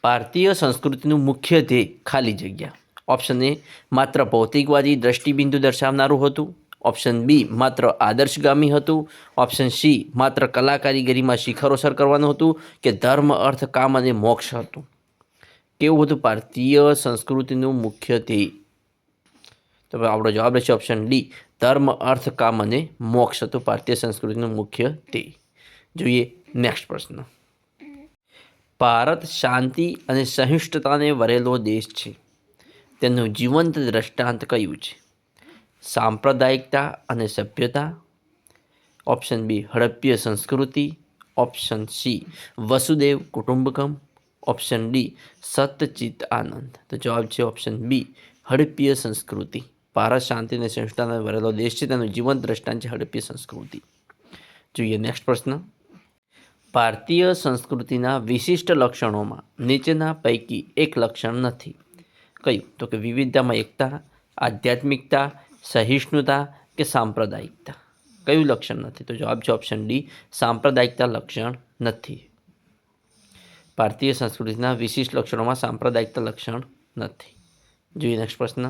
ભારતીય સંસ્કૃતિનું મુખ્ય ધ્યેય ખાલી જગ્યા. ઓપ્શન એ માત્ર ભૌતિકવાદી દ્રષ્ટિબિંદુ દર્શાવનારું હતું. ઓપ્શન બી માત્ર આદર્શગામી હતું. ઓપ્શન સી માત્ર કલા કારીગરીમાં શિખરો સર કરવાનું હતું કે ધર્મ અર્થ કામ અને મોક્ષ હતું. કેવું હતું ભારતીય સંસ્કૃતિનું મુખ્ય ધ્યેય? તો આપણો જવાબ રહેશે ઓપ્શન ડી, ધર્મ અર્થ કામ અને મોક્ષ હતું ભારતીય સંસ્કૃતિનું મુખ્ય ધ્યેય. જોઈએ નેક્સ્ટ પ્રશ્ન. ભારત શાંતિ અને સહિષ્ણુતાને વરેલો દેશ છે. તેનું જીવંત દ્રષ્ટાંત કયું છે? સાંપ્રદાયિકતા અને સભ્યતા. ઓપ્શન બી હડપ્પીય સંસ્કૃતિ. ઓપ્શન સી વસુદેવ કુટુંબકમ. ઓપ્શન ડી સતચિત આનંદ. તો જવાબ છે ઓપ્શન બી હડપ્પીય સંસ્કૃતિ. ભારત શાંતિ અને સહિષ્ણુતાને વરેલો દેશ છે. તેનું જીવંત દ્રષ્ટાંત છે હડપ્પીય સંસ્કૃતિ. જોઈએ નેક્સ્ટ પ્રશ્ન. ભારતીય સંસ્કૃતિના વિશિષ્ટ લક્ષણોમાં નીચેના પૈકી એક લક્ષણ નથી. કયું? તો કે વિવિધતામાં એકતા, આધ્યાત્મિકતા, સહિષ્ણુતા કે સાંપ્રદાયિકતા. કયું લક્ષણ નથી? તો જવાબ છે ઓપ્શન ડી સાંપ્રદાયિકતા લક્ષણ નથી. ભારતીય સંસ્કૃતિના વિશિષ્ટ લક્ષણોમાં સાંપ્રદાયિકતા લક્ષણ નથી. જોઈએ નેક્સ્ટ પ્રશ્ન.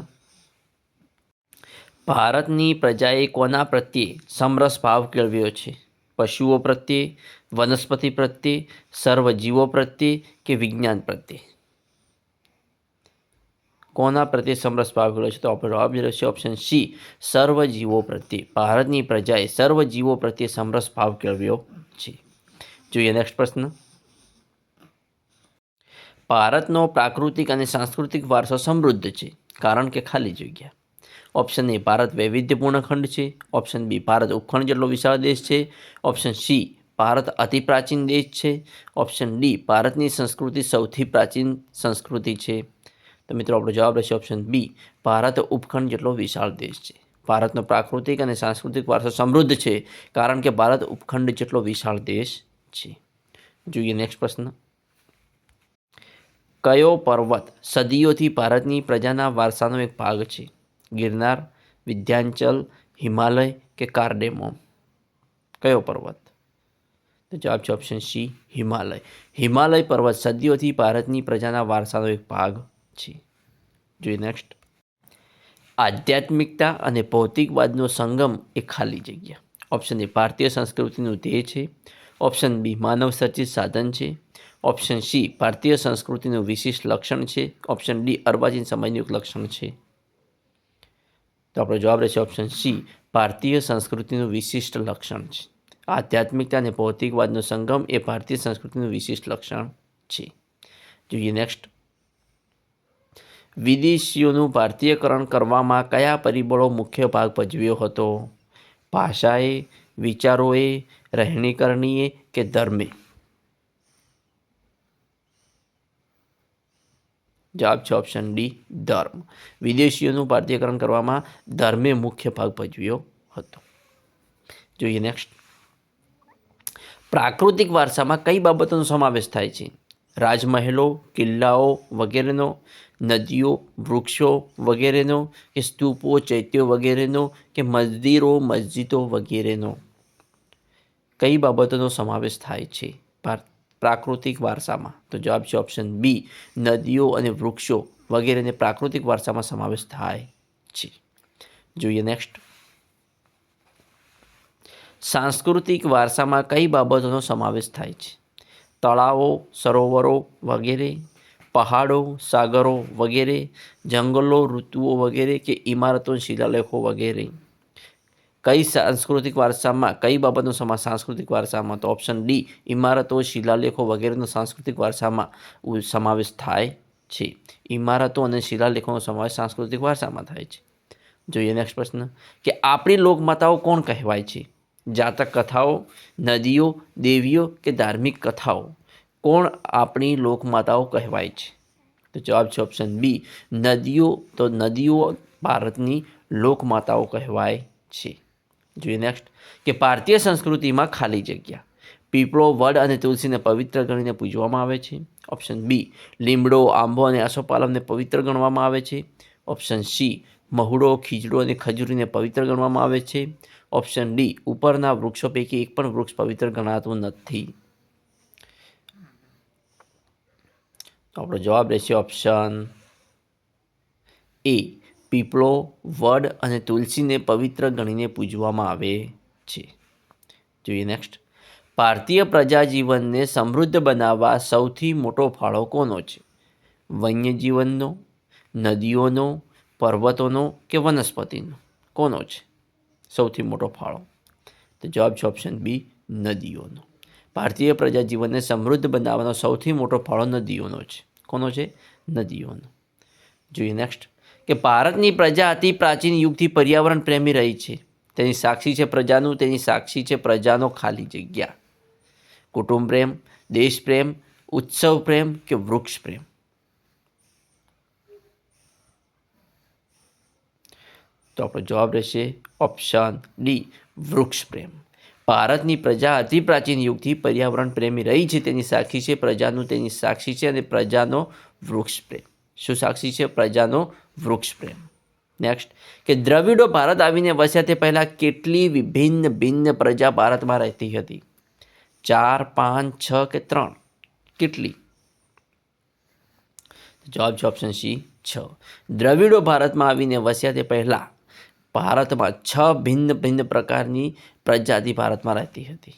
ભારતની પ્રજાએ કોના પ્રત્યે સમરસ ભાવ કેળવ્યો છે? પશુઓ પ્રત્યે, વનસ્પતિ પ્રત્યે, સર્વજીવો પ્રત્યે કે વિજ્ઞાન પ્રત્યે? કોના પ્રત્યે સમરસ ભાવ કેળવ્યો છે? તો આપણો જવાબ રહેશે ઓપ્શન સી સર્વજીવો પ્રત્યે. ભારતની પ્રજાએ સર્વજીવો પ્રત્યે સમરસ ભાવ કેળવ્યો છે. જોઈએ નેક્સ્ટ પ્રશ્ન. ભારતનો પ્રાકૃતિક અને સાંસ્કૃતિક વારસો સમૃદ્ધ છે કારણ કે ખાલી જગ્યા. ઓપ્શન એ ભારત વૈવિધ્યપૂર્ણ ખંડ છે. ઓપ્શન બી ભારત ઉપખંડ જેટલો વિશાળ દેશ છે. ઓપ્શન સી ભારત અતિ પ્રાચીન દેશ છે. ઓપ્શન ડી ભારતની સંસ્કૃતિ સૌથી પ્રાચીન સંસ્કૃતિ છે. તો મિત્રો આપણો જવાબ રહેશે ઓપ્શન બી ભારત ઉપખંડ જેટલો વિશાળ દેશ છે. ભારતનો પ્રાકૃતિક અને સાંસ્કૃતિક વારસો સમૃદ્ધ છે કારણ કે ભારત ઉપખંડ જેટલો વિશાળ દેશ છે. જોઈએ નેક્સ્ટ પ્રશ્ન. કયો પર્વત સદીઓથી ભારતની પ્રજાના વારસાનો એક ભાગ છે? ગિરનાર, વિંધ્યાચલ, હિમાલય કે કાર્ડેમોમ? કયો પર્વત? તો જવાબ છે ઓપ્શન સી હિમાલય. હિમાલય પર્વત સદીઓથી ભારતની પ્રજાના વારસાનો એક ભાગ છે. જોઈએ નેક્સ્ટ. આધ્યાત્મિકતા અને ભૌતિકવાદનો સંગમ એ ખાલી જગ્યા. ઓપ્શન એ ભારતીય સંસ્કૃતિનું ધ્યેય છે. ઓપ્શન બી માનવ સર્જિત સાધન છે. ઓપ્શન સી ભારતીય સંસ્કૃતિનું વિશિષ્ટ લક્ષણ છે. ઓપ્શન ડી અર્વાચીન સમયનું એક લક્ષણ છે. તો આપણો જવાબ રહેશે ઓપ્શન સી ભારતીય સંસ્કૃતિનું વિશિષ્ટ લક્ષણ છે. આધ્યાત્મિકતા અને ભૌતિકવાદનો સંગમ એ ભારતીય સંસ્કૃતિનું વિશિષ્ટ લક્ષણ છે. જોઈએ નેક્સ્ટ. વિદેશીઓનું ભારતીયકરણ કરવામાં કયા પરિબળો મુખ્ય ભાગ ભજવ્યો હતો? ભાષાએ, વિચારોએ, રહેણીકરણીએ કે ધર્મે? જવાબ છે ઓપ્શન ડી ધર્મ. વિદેશીઓનું ભારતીયકરણ કરવામાં ધર્મે મુખ્ય ભાગ ભજવ્યો હતો. જોઈએ નેક્સ્ટ. પ્રાકૃતિક વારસામાં કઈ બાબતોનો સમાવેશ થાય છે? રાજમહેલો, કિલ્લાઓ વગેરેનો, નદીઓ, વૃક્ષો વગેરેનો કે સ્તૂપો, ચૈત્યો વગેરેનો કે મંદિરો, મસ્જિદો વગેરેનો? કઈ બાબતોનો સમાવેશ થાય છે પ્રાકૃતિક વારસામાં? તો જવાબ છે ઓપ્શન બી નદીઓ અને વૃક્ષો વગેરેને પ્રાકૃતિક વારસામાં સમાવેશ થાય છે. જોઈએ નેક્સ્ટ. સાંસ્કૃતિક વારસામાં કઈ બાબતોનો સમાવેશ થાય છે? તળાવો, સરોવરો વગેરે, પહાડો, સાગરો વગેરે, જંગલો, ઋતુઓ વગેરે કે ઇમારતો, શિલાલેખો વગેરે? કઈ સાંસ્કૃતિક વારસામાં કઈ બાબતનો સાંસ્કૃતિક વારસામાં? તો ઓપ્શન ડી ઇમારતો, શિલાલેખો વગેરેનો સાંસ્કૃતિક વારસામાં સમાવેશ થાય છે. ઇમારતો અને શિલાલેખોનો સમાવેશ સાંસ્કૃતિક વારસામાં થાય છે. જોઈએ નેક્સ્ટ પ્રશ્ન. કે આપણી લોકમાતાઓ કોણ કહેવાય છે? જાતક કથાઓ, નદીઓ, દેવીઓ કે ધાર્મિક કથાઓ? કોણ આપણી લોકમાતાઓ કહેવાય છે? તો જવાબ છે ઓપ્શન બી નદીઓ. તો નદીઓ ભારતની લોકમાતાઓ કહેવાય છે. જોઈએ નેક્સ્ટ. કે ભારતીય સંસ્કૃતિમાં ખાલી જગ્યા. પીપળો, વડ અને તુલસીને પવિત્ર ગણીને પૂજવામાં આવે છે. ઓપ્શન બી લીમડો, આંબો અને આસોપાલવને પવિત્ર ગણવામાં આવે છે. ઓપ્શન સી મહુડો, ખીજડો અને ખજૂરીને પવિત્ર ગણવામાં આવે છે. ઓપ્શન ડી ઉપરના વૃક્ષો પૈકી એક પણ વૃક્ષ પવિત્ર ગણાતું નથી. તો આપણો જવાબ રહેશે ઓપ્શન એ. પીપળો, વડ અને તુલસીને પવિત્ર ગણીને પૂજવામાં આવે છે. જોઈએ નેક્સ્ટ. ભારતીય પ્રજાજીવનને સમૃદ્ધ બનાવવા સૌથી મોટો ફાળો કોનો છે? વન્યજીવનનો, નદીઓનો, પર્વતોનો કે વનસ્પતિનો? કોનો છે સૌથી મોટો ફાળો? તો જવાબ છે ઓપ્શન બી, નદીઓનો. ભારતીય પ્રજાજીવનને સમૃદ્ધ બનાવવાનો સૌથી મોટો ફાળો નદીઓનો છે. કોનો છે? નદીઓનો. જોઈએ નેક્સ્ટ. કે ભારતની પ્રજા અતિ પ્રાચીન યુગથી પર્યાવરણ પ્રેમી રહી છે. તેની સાક્ષી છે પ્રજાનું, તેની સાક્ષી છે પ્રજાનો ખાલી જગ્યા. કુટુંબ પ્રેમ, દેશ પ્રેમ, ઉત્સવ પ્રેમ કે વૃક્ષ પ્રેમ? તો આપણો જવાબ રહેશે ઓપ્શન ડી, વૃક્ષ પ્રેમ. ભારતની પ્રજા અતિ પ્રાચીન યુગથી પર્યાવરણ પ્રેમી રહી છે. તેની સાક્ષી છે પ્રજાનું, તેની સાક્ષી છે અને પ્રજાનો વૃક્ષ પ્રેમ. શું સાક્ષી છે? પ્રજાનો વૃક્ષ પ્રેમ. નેક્સ્ટ. કે દ્રવિડો ભારત આવીને વસ્યા તે પહેલાં કેટલી ભિન્ન પ્રજા ભારતમાં રહેતી હતી? 4, 5, 6 કે 3? કેટલી? જવાબ છે ઓપ્શન સી, 6. દ્રવિડો ભારતમાં આવીને વસ્યા તે પહેલાં ભારતમાં 6 ભિન્ન પ્રકારની પ્રજાતિ ભારતમાં રહેતી હતી.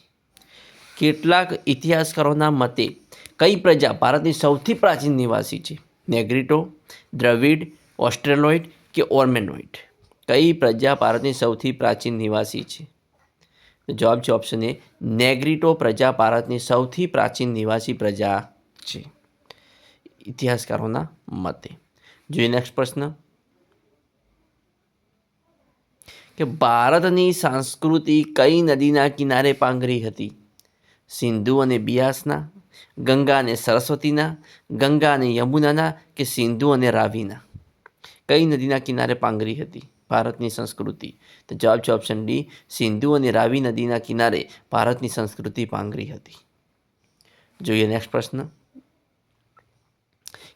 કેટલાક ઇતિહાસકારોના મતે કઈ પ્રજા ભારતની સૌથી પ્રાચીન નિવાસી છે? નેગ્રીટો, દ્રવિડ, ઓસ્ટ્રેલોઇડ કે ઓર્મેનોઇડ? કઈ પ્રજા ભારતની સૌથી પ્રાચીન નિવાસી છે? જવાબ છે ઓપ્શન એ, નેગ્રીટો પ્રજા ભારતની સૌથી પ્રાચીન નિવાસી પ્રજા છે ઇતિહાસકારોના મતે. જોઈએ નેક્સ્ટ પ્રશ્ન. કે ભારતની સંસ્કૃતિ કઈ નદીના કિનારે પાંગરી હતી? સિંધુ અને બિયાસના, ગંગા અને સરસ્વતીના, ગંગા અને યમુનાના કે સિંધુ અને રાવીના? કઈ નદીના કિનારે પાંગરી હતી ભારતની સંસ્કૃતિ? તો જવાબ છે ઓપ્શન ડી, સિંધુ અને રાવી નદીના કિનારે ભારતની સંસ્કૃતિ પાંગરી હતી. જોઈએ નેક્સ્ટ પ્રશ્ન.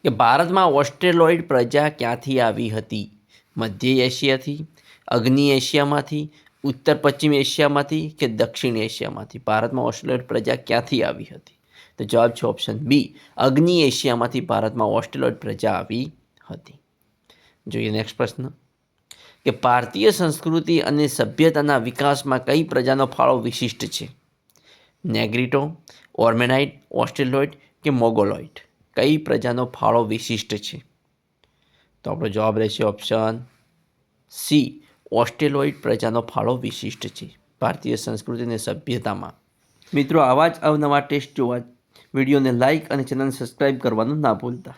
કે ભારતમાં ઓસ્ટ્રેલોઇડ પ્રજા ક્યાંથી આવી હતી? મધ્ય એશિયાથી, અગ્નિ એશિયામાંથી, ઉત્તર પશ્ચિમ એશિયામાંથી કે દક્ષિણ એશિયામાંથી? ભારતમાં ઓસ્ટ્રેલોઇડ પ્રજા ક્યાંથી આવી હતી? તો જવાબ છે ઓપ્શન બી, અગ્નિ એશિયામાંથી ભારતમાં ઓસ્ટ્રેલોઇડ પ્રજા આવી હતી. જોઈએ નેક્સ્ટ પ્રશ્ન. કે ભારતીય સંસ્કૃતિ અને સભ્યતાના વિકાસમાં કઈ પ્રજાનો ફાળો વિશિષ્ટ છે? નેગ્રીટો, ઓર્મેનાઇડ, ઓસ્ટ્રેલોઇડ કે મોગોલોઇડ? કઈ પ્રજાનો ફાળો વિશિષ્ટ છે? તો આપણો જવાબ રહેશે ઓપ્શન સી, ઓસ્ટ્રેલોઇડ પ્રજાનો ફાળો વિશિષ્ટ છે ભારતીય સંસ્કૃતિ અને સભ્યતામાં. મિત્રો, આવા જ અવનવા ટેસ્ટ જોવા વિડીયોને લાઇક અને ચેનલ સબસ્ક્રાઈબ કરવાનું ના ભૂલતા.